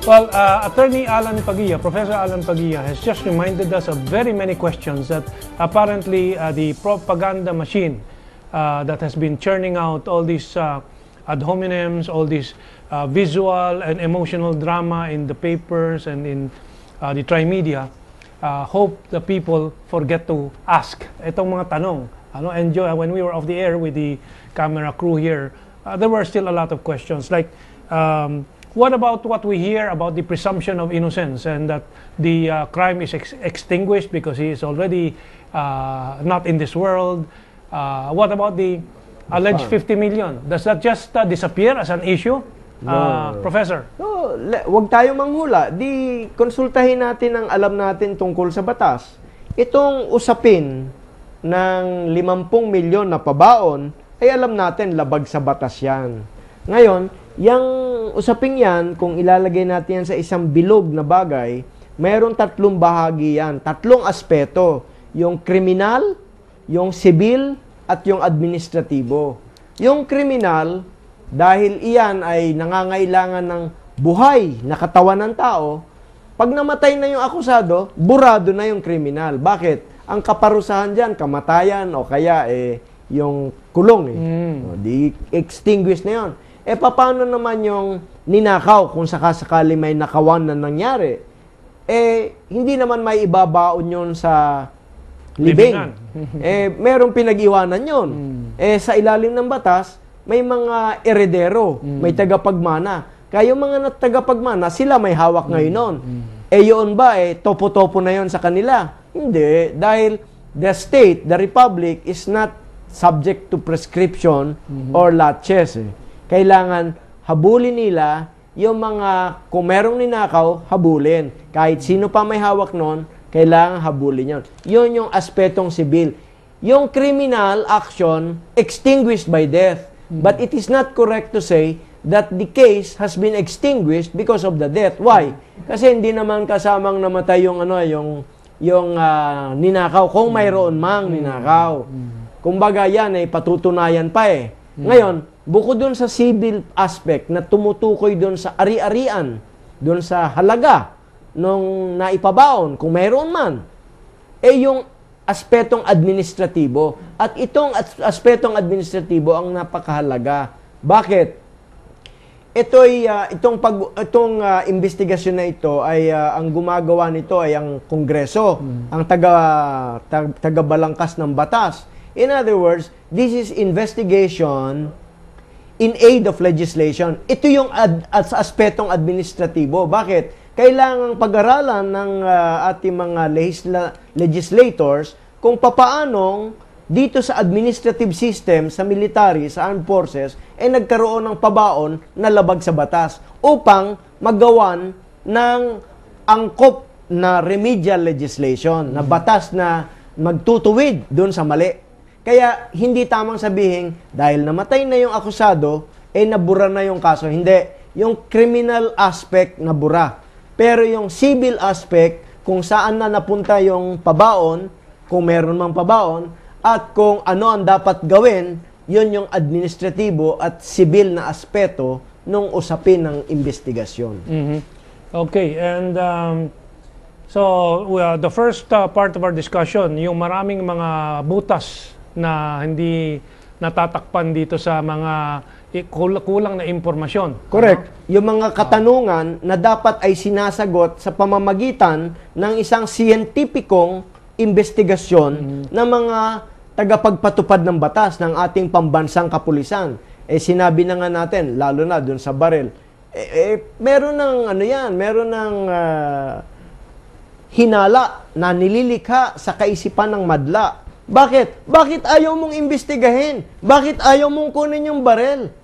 Well, Attorney Alan Padilla, Professor Alan Padilla has just reminded us of very many questions that apparently the propaganda machine that has been churning out all these ad hominems, all this visual and emotional drama in the papers and in the tri-media, hope the people forget to ask itong mga tanong. And when we were off the air with the camera crew here, there were still a lot of questions like, what about what we hear about the presumption of innocence and that the crime is extinguished because he is already not in this world? What about the alleged 50 million? Does that just disappear as an issue? Professor? No, wag tayong manghula. Di konsultahin natin ang alam natin tungkol sa batas. Itong usapin ng 50 milyon na pabaon, ay alam natin labag sa batas yan. Ngayon, yung usaping yan, kung ilalagay natin yan sa isang bilog na bagay, mayroon tatlong bahagi yan, tatlong aspeto. Yung kriminal, yung sibil, at yung administratibo. Yung kriminal, dahil iyan ay nangangailangan ng buhay na katawan ng tao, pag namatay na yung akusado, burado na yung kriminal. Bakit? Ang kaparusahan dyan, kamatayan o kaya yung kulong. Di extinguish na yun. Paano naman yung ninakaw kung sakasakali may nakawan na nangyari? Hindi naman may ibabaon yun sa libing. Merong pinag-iwanan yun. Sa ilalim ng batas, may mga eredero, may tagapagmana. Kaya yung mga tagapagmana, sila may hawak ngayon nun. Yun ba, topo-topo na yun sa kanila? Hindi. Dahil the state, the republic, is not subject to prescription or laches. Kailangan habulin nila yung mga, kung merong ninakaw, habulin. Kahit sino pa may hawak nun, kailangan habulin yun. Yun yung aspetong sibil. Yung criminal action, extinguished by death. But it is not correct to say that the case has been extinguished because of the death. Why? Kasi hindi naman kasamang namatay yung ninakaw, kung mayroon mang ninakaw. Kumbaga yan ay patutunayan pa Ngayon, bukod doon sa civil aspect na tumutukoy doon sa ari-arian, doon sa halaga nung naipabaon, kung mayroon man, yung aspetong administratibo. At itong aspetong administratibo ang napakahalaga. Bakit? Itong investigasyon na ito ay ang gumagawa nito ay ang Kongreso, ang tagabalangkas ng batas. In other words, this is investigation in aid of legislation. Ito yung aspetong administratibo. Bakit? Kailangang pag-aralan ng ating mga legislators kung papaanong dito sa administrative system, sa military, sa armed forces, nagkaroon ng pabaon na labag sa batas upang magawan ng angkop na remedial legislation, na batas na magtutuwid doon sa mali. Kaya hindi tamang sabihin, dahil namatay na yung akusado, nabura na yung kaso. Hindi. Yung criminal aspect, nabura. Pero yung civil aspect, kung saan na napunta yung pabaon, kung meron mang pabaon, at kung ano ang dapat gawin, yun yung administratibo at civil na aspeto nung usapin ng investigasyon. Okay, and so the first part of our discussion, yung maraming mga butas na hindi natatakpan dito sa mga kulang na impormasyon. Correct. Yung mga katanungan na dapat ay sinasagot sa pamamagitan ng isang siyentipikong investigasyon ng mga tagapagpatupad ng batas ng ating pambansang kapulisan. Sinabi na nga natin, lalo na dun sa baril, meron ng meron ng hinala na nililikha sa kaisipan ng madla. Bakit? Bakit ayaw mong imbestigahin? Bakit ayaw mong kunin yung baril?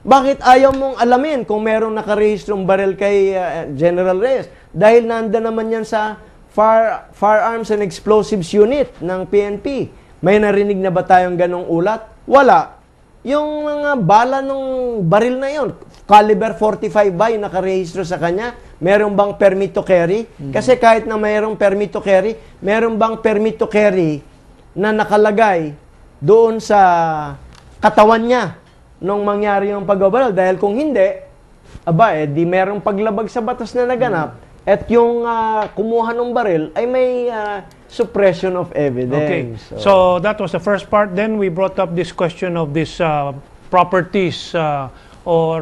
Bakit ayaw mong alamin kung merong nakarehistrong baril kay General Reyes? Dahil nanda naman yan sa Firearms and Explosives Unit ng PNP. May narinig na ba tayong ganong ulat? Wala. Yung mga bala ng baril na yon, caliber 45 ba yung nakarehistro sa kanya? Meron bang permit to carry? Kasi kahit na mayroong permit to carry, meron bang permit to carry na nakalagay doon sa katawan niya nung mangyari yung pagbabaril? Dahil kung hindi, aba, di merong paglabag sa batas na naganap, at yung kumuha ng baril ay may suppression of Okay. evidence. So that was the first part. Then we brought up this question of this properties or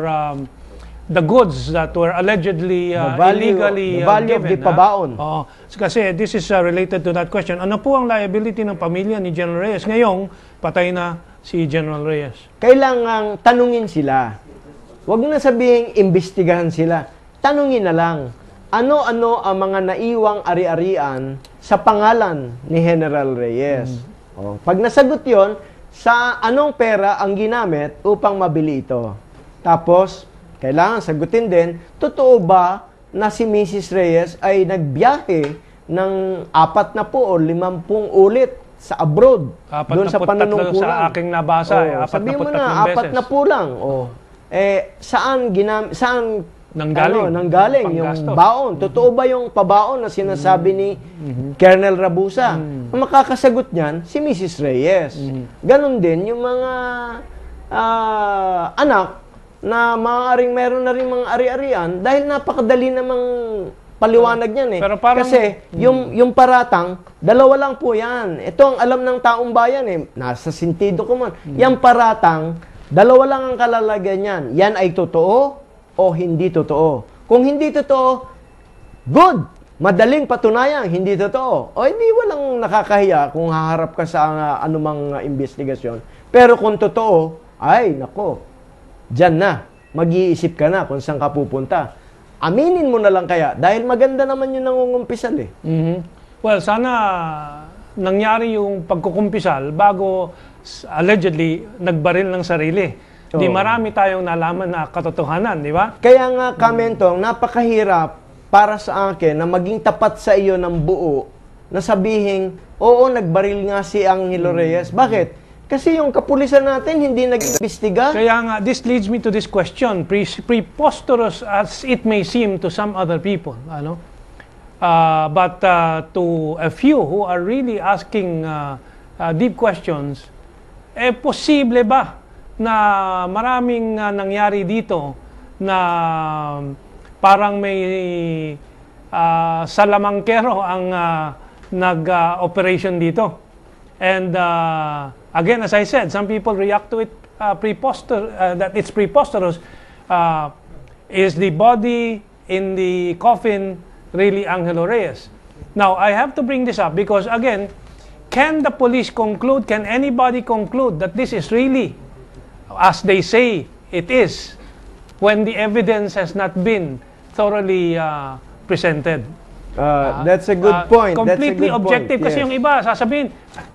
the goods that were allegedly illegally the value of given. the pabaon. Oo. Kasi this is related to that question. Ano po ang liability ng pamilya ni General Reyes? Ngayong patay na si General Reyes. Kailangang tanungin sila. Huwag na sabihing imbestigahan sila. Tanungin na lang, ano-ano ang mga naiwang ari-arian sa pangalan ni General Reyes. Pag nasagot yon, sa anong pera ang ginamit upang mabili ito? Tapos, kailangan sagutin din, totoo ba na si Mrs. Reyes ay nagbiyahe ng 40 o 50 ulit sa abroad? Doon sa panunungkulan. Sa aking nabasa, sabihin mo 43 na, beses. 4 na po lang. Saan nanggaling yung baon? Totoo ba yung pabaon na sinasabi ni Colonel Rabusa? Ang makakasagot niyan, si Mrs. Reyes. Ganon din yung mga anak na maaaring meron na rin mga ari-arian dahil napakadali namang paliwanag niyan eh. Pero parang, kasi yung paratang, dalawa lang po yan. Ito ang alam ng taong bayan eh. Nasa sentido ko man. Yung paratang, dalawa lang ang kalalagyan niyan. Yan ay totoo o hindi totoo. Kung hindi totoo, good! Madaling patunayan, hindi totoo. O hindi walang nakakahiya kung haharap ka sa anumang investigasyon. Pero kung totoo, ay nako, dyan na. Mag-iisip ka na kung saan ka pupunta. Aminin mo na lang kaya dahil maganda naman yung nangungumpisal eh. Well, sana nangyari yung pagkukumpisal bago allegedly nagbaril ng sarili. Di marami tayong nalaman na katotohanan, di ba? Kaya nga, Kamentong, napakahirap para sa akin na maging tapat sa iyo ng buo na sabihin, oo, nagbaril nga si Angelo Reyes. Bakit? Kasi yung kapulisan natin hindi nag-imbestiga. Kaya nga, this leads me to this question. Preposterous as it may seem to some other people, ano? But to a few who are really asking deep questions, posible ba na maraming nangyari dito na parang may salamangkero ang nag-operation dito? And again, as I said, some people react to it that it's preposterous. Is the body in the coffin really Angelo Reyes? Now, I have to bring this up because, again, can the police conclude, can anybody conclude that this is really, as they say it is, when the evidence has not been thoroughly presented? That's a good point. Completely That's a good objective. point. Kasi Yes. yung iba, sasabihin,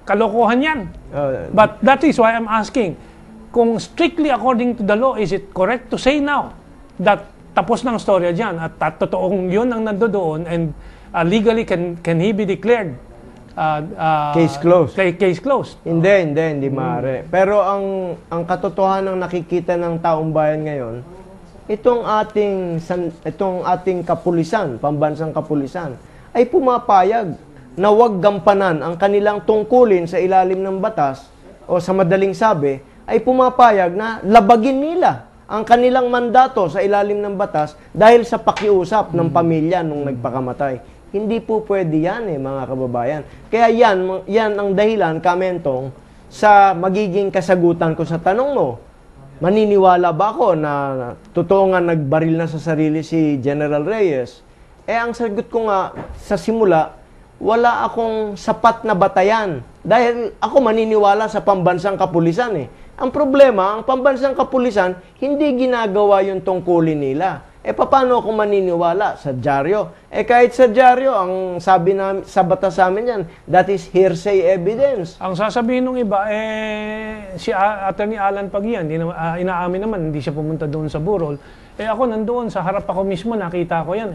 kalokohan yan. But that is why I'm asking, kung strictly according to the law, is it correct to say now that tapos ng storya dyan at totoong yun ang nandoon and legally can he be declared Case closed. Case closed. Hindi maaari. Pero ang katotohanan ng nakikita ng taong bayan ngayon, itong ating kapulisan, pambansang kapulisan, ay pumapayag na huwag gampanan ang kanilang tungkulin sa ilalim ng batas o sa madaling sabi, ay pumapayag na labagin nila ang kanilang mandato sa ilalim ng batas dahil sa pakiusap ng pamilya nung nagpakamatay. Hindi po pwede yan mga kababayan. Kaya yan ang dahilan, Kamentong, sa magiging kasagutan ko sa tanong mo. Maniniwala ba ako na totoo nga nagbaril na sa sarili si General Reyes? Ang sagot ko nga sa simula, wala akong sapat na batayan. Dahil ako maniniwala sa pambansang kapulisan Ang problema, ang pambansang kapulisan, hindi ginagawa yung tungkulin nila. Paano ako maniniwala sa dyaryo? Kahit sa dyaryo, ang sabi na sa batas sa amin yan, that is hearsay evidence. Ang sasabihin ng iba, si Attorney Alan Pagia, inaamin naman, hindi siya pumunta doon sa burol. Ako nandoon, sa harap ako mismo, nakita ko yan.